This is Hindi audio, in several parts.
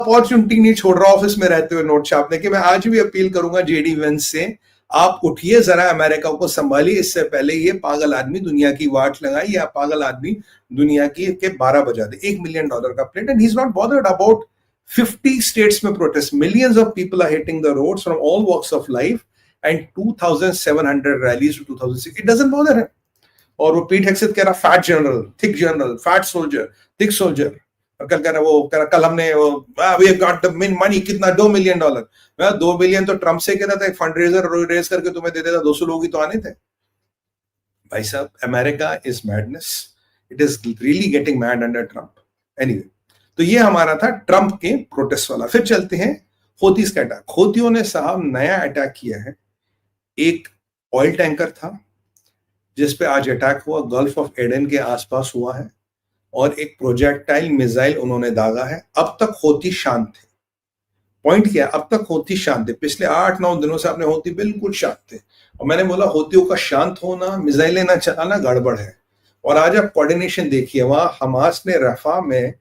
अपॉर्चुनिटी नहीं छोड़ रहा ऑफिस में रहते हुए नोट छापने की। मैं आज भी अपील करूंगा जेडी वेंस से, आप उठिए जरा, अमेरिका को संभालिए, इससे पहले ये पागल आदमी दुनिया की वाट लगाए, या पागल आदमी दुनिया की के 12 बजा दे। $1 मिलियन का plate, and he is not bothered about 50 states में protest, millions of people are hitting the roads from all walks of life, and 2700 rallies to 2006, it doesn't bother him. और वो पीट हेग्सेथ कह रहा fat general, thick general, fat soldier, thick soldier. और कल कह रहा वो कह रहा कल हमने वो we have got the money, कितना $2 मिलियन। मैं 2 मिलियन तो ट्रम्प से कहता था, एक फंड रेज करके तुम्हें दे देता, 200 लोग ही तो आने थे। भाई साहब, America is madness, it is really getting mad under Trump. Anyway, तो ये हमारा था ट्रम्प के प्रोटेस्ट वाला। फिर चलते हैं हौतीस का अटैक। हौतियों ने साहब नया अटैक किया है। एक ऑयल टैंकर था जिसपे आज अटैक हुआ, गल्फ ऑफ एडन के आसपास हुआ है, और एक प्रोजेक्टाइल मिसाइल उन्होंने दागा है। अब तक हौती शांत थे। पॉइंट क्या है, अब तक हौती शांत थे। पिछले 8-9 दिनों से अपने हौती बिल्कुल शांत थे, और मैंने बोला हौतियों का शांत होना, मिसाइलें ना चलाना गड़बड़ है। और आज आप कोऑर्डिनेशन देखिए, वहां हमास ने रफा में,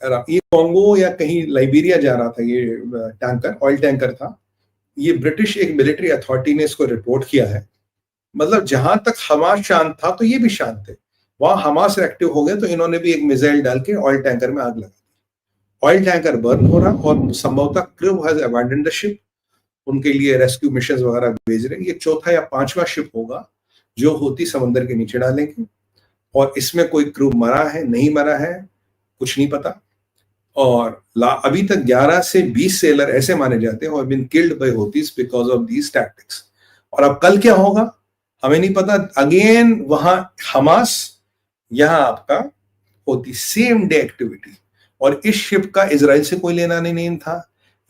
ये कॉन्गो या कहीं लाइबेरिया जा रहा था ये टैंकर, ऑयल टैंकर था। ये ब्रिटिश एक मिलिट्री अथॉरिटी ने इसको रिपोर्ट किया है। मतलब जहां तक हमास शांत था तो ये भी शांत थे। वहां हमास एक्टिव हो गए तो इन्होंने भी एक मिसाइल डाल के ऑयल टैंकर में आग लगा दी। ऑयल टैंकर बर्न हो रहा, और संभवतः crew has abandoned the ship. उनके लिए रेस्क्यू मिशन वगैरह भेज रहे हैं। ये चौथा या 5वां शिप होगा जो हौती समंदर के नीचे डालेंगे, और इसमें कोई क्रू मरा है नहीं मरा है कुछ नहीं पता। और अभी तक 11 से 20 सेलर ऐसे माने जाते हैं और been killed by Houthis because of these tactics. और अब कल क्या होगा हमें नहीं पता। अगेन वहां हमास, यहां आपका हौती, सेम डे एक्टिविटी। और इस शिप का इजराइल से कोई लेना नहीं था।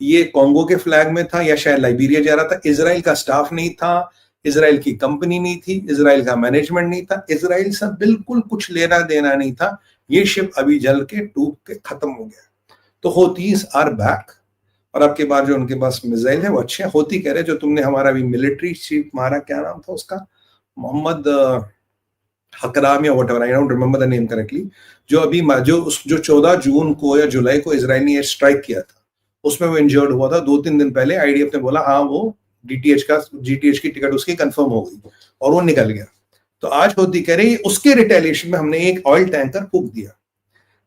ये कॉन्गो के फ्लैग में था या शायद लाइबेरिया जा रहा था। इजराइल का स्टाफ नहीं था, इजराइल की कंपनी नहीं थी, इजराइल का मैनेजमेंट नहीं था, इजराइल से बिल्कुल कुछ लेना देना नहीं था। ये शिप अभी जल के डूब के खत्म हो गया। तो हौतीज आर बैक, और आपके बाद जो उनके पास मिसाइल है वो अच्छे हैं। हौती कह रहे जो तुमने हमारा भी मिलिट्री चीफ मारा, क्या नाम था उसका, मोहम्मद हकराम या whatever, I don't remember the name correctly, जो अभी जो 14 जून को या जुलाई को इजराइल ने स्ट्राइक किया था, उसमें वो इंजर्ड हुआ था। 2-3 दिन पहले आईडीएफ ने बोला हाँ वो जीटीएच की टिकट उसकी कंफर्म हो गई, और वो निकल गया। तो आज हौती कह रही उसके रिटेलिएशन में हमने एक ऑयल टैंकर फूंक दिया।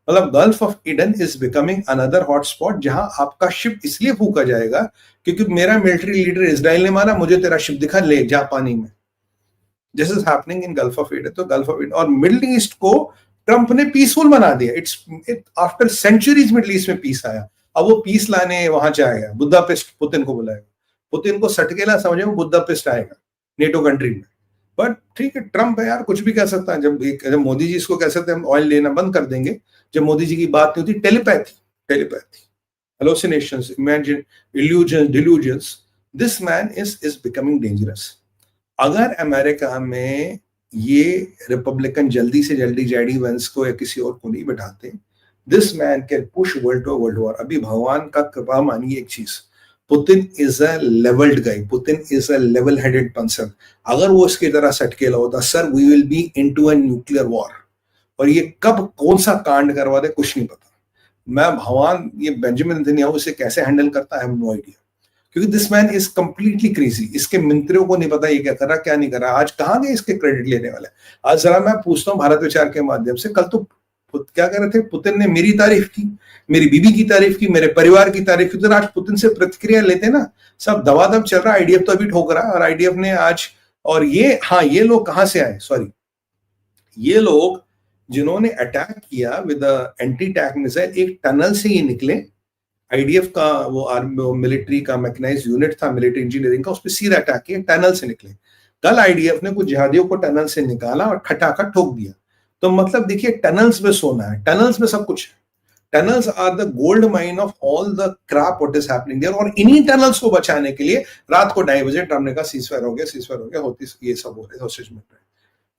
मतलब gulf of Eden is becoming another hotspot, जहां आपका शिप इसलिए फूका जाएगा क्योंकि मेरा मिलिट्री लीडर इजराइल ने मारा, मुझे तेरा शिप दिखा, ले जा पानी में। This is happening in gulf of Aden. तो गल्फ ऑफ ईडन और मिडिल ईस्ट को ट्रंप ने पीसफुल बना दिया। It's after centuries Middle East में पीस आया। अब वो पीस लाने वहां जाएगा, बुदापेस्ट पुतिन को बुलाएगा। पुतिन को सटकेला समझे, वो बुदापेस्ट आएगा नेटो कंट्री में। बट ठीक है, ट्रंप है यार, कुछ भी कह सकता है। जब मोदी जी इसको कह सकते हैं हम ऑयल लेना बंद कर देंगे, जब मोदी जी की बात नहीं होती, telepathy, hallucinations, imagine, illusions, delusions, this man is becoming dangerous। अगर अमेरिका में ये रिपब्लिकन जल्दी से जल्दी जेडी वेंस को या किसी और को नहीं बैठाते, this man can push world to world war. अभी भगवान का कृपा मानिए एक चीज, Putin is a levelled guy, Putin is a level headed person. अगर वो इसकी तरह सटकेला होता, sir we will be into a nuclear war, और ये कब कौन सा कांड करवा दे कुछ नहीं पता। मैं भगवान ये बेंजामिन नेतन्याहू इसे कैसे हैंडल करता है, नो आइडिया, क्योंकि this man is completely crazy. इसके मंत्रियों को नहीं पता ये क्या कर रहा क्या नहीं कर रहा। आज कहां गए इसके क्रेडिट लेने वाले। आज जरा मैं पूछता हूँ भारत विचार के माध्यम से, कल तो क्या कह रहे थे, पुतिन ने मेरी तारीफ की, मेरी बीबी की तारीफ की, मेरे परिवार की तारीफ की। तो आज पुतिन से प्रतिक्रिया लेते ना, सब दबादब चल रहा है। आईडीएफ तो अभी ठोक रहा है, और आईडीएफ ने आज, और ये लोग कहां से आए, सॉरी, ये लोग जिन्होंने अटैक किया विद एंटी टैंक मिसाइल, एक टनल से ही निकले। आईडीएफ का वो आर्मी मिलिट्री का मैकेनाइज्ड यूनिट था, मिलिट्री इंजीनियरिंग का, उस पर सीधा अटैक किया, टनल से निकले। कल आईडीएफ ने कुछ जिहादियों को टनल से निकाला और खटाखट ठोक दिया। तो मतलब देखिए, टनल्स में सोना है, टनल्स में सब कुछ है। Tunnels are the gold mine of all the crap what is happening there. और इन्हीं टनल्स को बचाने के लिए रात को 2:30 बजे ट्रम्प ने कहा सीजफायर हो गया, होती ये सब हो रहे होस्टेज में,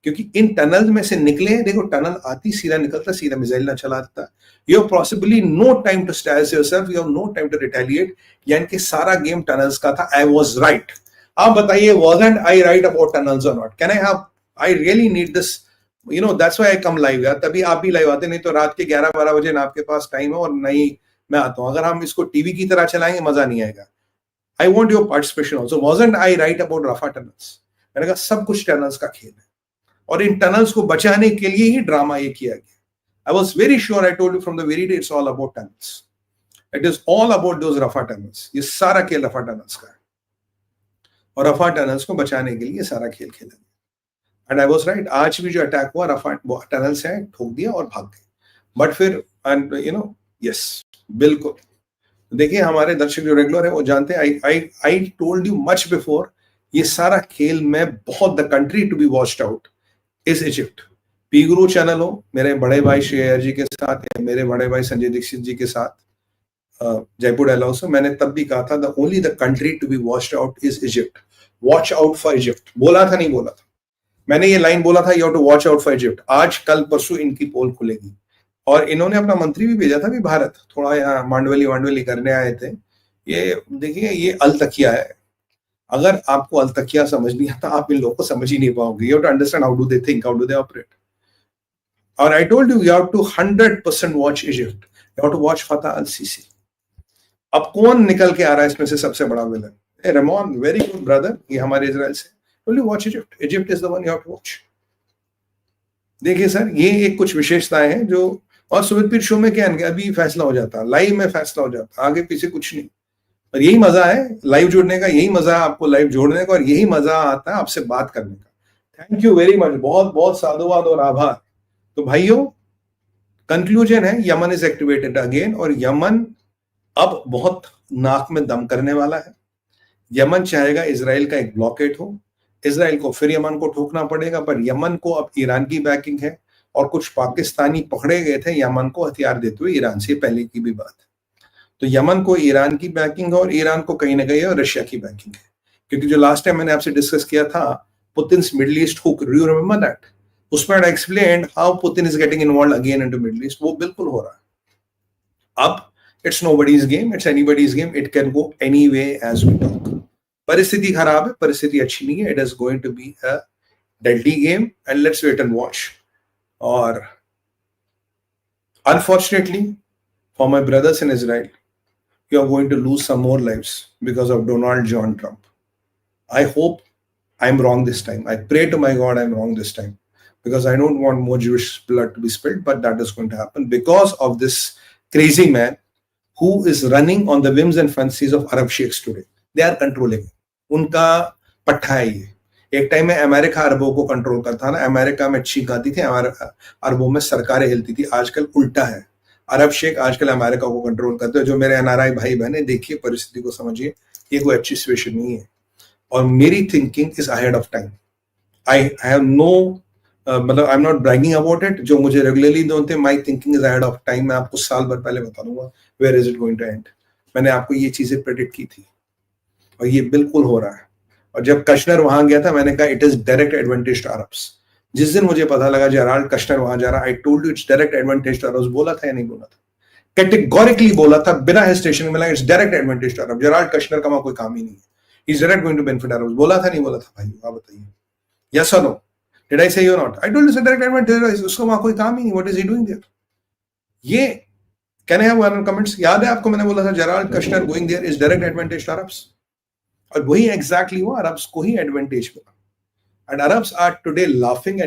क्योंकि इन टनल में से निकले। देखो, टनल आती सीधा निकलता, सीधा मिसाइल ना चला देता। You have possibly no time to stash yourself, you have no time to retaliate. यानी कि सारा गेम टनल्स का था। I was right. आप बताइए, wasn't I right about tunnels or not? Can I have, I really need this, you know, that's why I come live यार। तभी आप भी लाइव आते, नहीं तो रात के 11-12 बजे ना आपके पास टाइम है और नहीं मैं आता हूँ, अगर हम इसको टीवी की तरह चलाएंगे मजा नहीं आएगा। I want your participation also. Wasn't I right about Rafah tunnels? मैंने कहा सब कुछ टनल्स का खेल है, और इन टनल्स को बचाने के लिए ही ड्रामा ये किया गया। I was very sure, I told you from the very day, it's all about tunnels. It is all about those Rafah tunnels. ये सारा खेल रफा टनल्स का है, और रफा टनल्स को बचाने के लिए सारा खेल खेला गया। एंड आई वॉज राइट, आज भी जो अटैक हुआ रफा टनल्स है, ठोक दिया और भाग गए। बट फिर यस, बिल्कुल। देखिए हमारे दर्शक जो रेगुलर है वो जानते हैं, I told you much before, ये सारा खेल में बहुत, the country to be watched out is Egypt. P Guru channel हो, मेरे बड़े भाई श्रेयर जी के साथ, या मेरे बड़े भाई संजय दीक्षित जी के साथ जयपुर डायलॉग से मैंने तब भी कहा था, the only the country to be watched out is Egypt. Watch out for Egypt बोला था, नहीं बोला था मैंने, ये लाइन बोला था, you have to watch out for Egypt. आज कल परसों इनकी पोल खुलेगी, और इन्होंने अपना मंत्री भी भेजा था भी भारत, थोड़ा यहाँ मांडवली करने आए थे। ये देखिए, ये अल तकिया है। अगर आपको अल तकिया समझ नहीं आता, आप इन लोगों को समझ ही नहीं पाओगे। You have to understand how do they think, how do they operate. और I told you have to 100% watch Egypt, you have to watch Fattah al CC. अब कौन निकल के आ रहा है इसमें से सबसे बड़ा villain? Ramon, very good brother, ये हमारे इजराइल से। Told you watch Egypt, Egypt is the one you have to watch. देखिए सर, ये एक कुछ विशेषताएं हैं जो, और सुमित पीर शो में क्या है, अभी फैसला हो जाता, लाइव में फैसला हो जाता, आगे पीछे कुछ नहीं। और यही मजा है लाइव जुड़ने का, यही मजा है आपको लाइव जोड़ने का, और यही मजा आता है आपसे बात करने का। थैंक यू वेरी मच, बहुत बहुत साधुवाद और आभार। तो भाइयों, कंक्लूजन है, यमन इज एक्टिवेटेड अगेन, और यमन अब बहुत नाक में दम करने वाला है। यमन चाहेगा इजराइल का एक ब्लॉकेट हो, इजराइल को फिर यमन को ठोकना पड़ेगा, पर यमन को अब ईरान की बैकिंग है, और कुछ पाकिस्तानी पकड़े गए थे यमन को हथियार देते हुए ईरान से, पहले की भी बात है। तो यमन को ईरान की बैकिंग है, और ईरान को कहीं ना कहीं और रशिया की बैकिंग है। क्योंकि जो लास्ट टाइम मैंने आपसे डिस्कस किया था, Putin's Middle East hook, do you remember that? उसमें I explained how Putin is getting involved again into Middle East. वो बिल्कुल हो रहा है। अब it's nobody's game, it's anybody's game, it can go any way as we talk. परिस्थिति खराब है, परिस्थिति अच्छी नहीं है, it is going to be a deadly game, and let's wait and watch. और unfortunately for my brothers in Israel, you are going to lose some more lives because of Donald John Trump. I hope I'm wrong this time. I pray to my God I'm wrong this time, because I don't want more Jewish blood to be spilled, but that is going to happen because of this crazy man who is running on the whims and fancies of Arab sheikhs today. They are controlling. उनका पट्टा है ये। एक टाइम में अमेरिका अरबों को कंट्रोल करता ना, अमेरिका में छींक आती थी, अरबों में सरकारें हिलती थी। आजकल उल्टा है, अरब शेख आजकल अमेरिका को कंट्रोल करते हैं। जो मेरे एनआरआई भाई बहने, देखिए परिस्थिति को समझिए, ये कोई अच्छी सिचुएशन नहीं है, और मेरी thinking is ahead of time. I have no, मतलब I am not bragging about it, जो मुझे रेगुलरली बोलते हैं my thinking is ahead of time. मैं आपको साल भर पहले बता दूंगा where is it going to end. मैंने आपको ये चीजें प्रेडिक्ट की थी, और ये बिल्कुल हो रहा है। और जब कश्नर वहां गया था, मैंने कहा it is direct advantage to Arabs. जिस दिन मुझे पता लगा जेराल्ड कश्नर वहां जा रहा, I told you it's direct advantage to Arabs. बोला था या नहीं बोला था? कैटेगोरिकली बोला था, बिना हेजिटेशन में, it's direct advantage to Arab. Gerald Kushner का वहां कोई काम ही नहीं है, is direct going to benefit Arabs. बोला था नहीं बोला था भाई? आप बताइए, यस और no? Did I say you not? I told you direct advantage, उसका वहां कोई काम ही नहीं। What is he doing there? ये can I have one comments? याद है आपको मैंने बोला था Gerald Kushner going there is direct advantage to Arabs, और वही एग्जैक्टली हुआ, अरब्स को ही एडवांटेज मिला। And Arabs are today laughing and